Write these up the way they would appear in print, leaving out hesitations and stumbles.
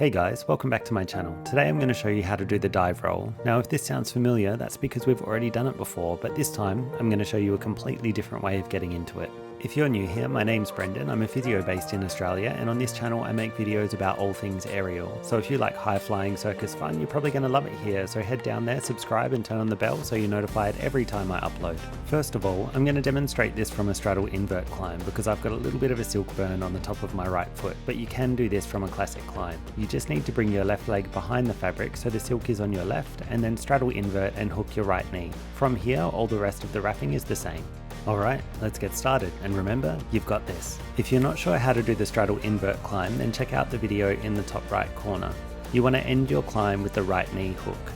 Hey guys, welcome back to my channel. Today I'm going to show you how to do the dive roll. Now if this sounds familiar, that's because we've already done it before, but this time I'm going to show you a completely different way of getting into it. If you're new here, my name's Brendan, I'm a physio based in Australia, and on this channel I make videos about all things aerial. So if you like high flying circus fun, you're probably going to love it here, so head down there, subscribe and turn on the bell so you're notified every time I upload. First of all, I'm going to demonstrate this from a straddle invert climb because I've got a little bit of a silk burn on the top of my right foot, but you can do this from a classic climb. You just need to bring your left leg behind the fabric so the silk is on your left, and then straddle invert and hook your right knee. From here, all the rest of the wrapping is the same. Alright, let's get started, and remember, you've got this. If you're not sure how to do the straddle invert climb, then check out the video in the top right corner. You want to end your climb with the right knee hook.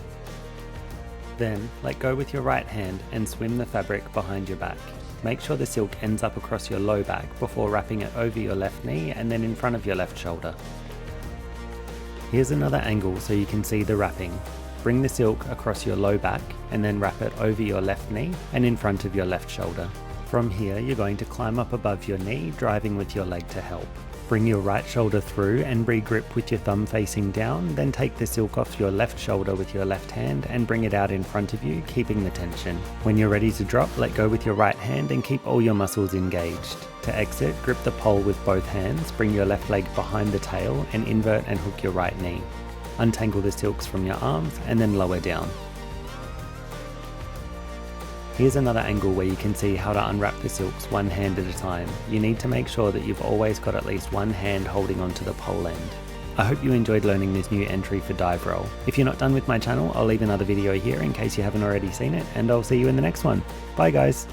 Then, let go with your right hand and swim the fabric behind your back. Make sure the silk ends up across your low back before wrapping it over your left knee and then in front of your left shoulder. Here's another angle so you can see the wrapping. Bring the silk across your low back and then wrap it over your left knee and in front of your left shoulder. From here, you're going to climb up above your knee, driving with your leg to help. Bring your right shoulder through and re-grip with your thumb facing down, then take the silk off your left shoulder with your left hand and bring it out in front of you, keeping the tension. When you're ready to drop, let go with your right hand and keep all your muscles engaged. To exit, grip the pole with both hands, bring your left leg behind the tail and invert and hook your right knee. Untangle the silks from your arms and then lower down. Here's another angle where you can see how to unwrap the silks one hand at a time. You need to make sure that you've always got at least one hand holding onto the pole end. I hope you enjoyed learning this new entry for dive roll. If you're not done with my channel, I'll leave another video here in case you haven't already seen it, and I'll see you in the next one. Bye guys!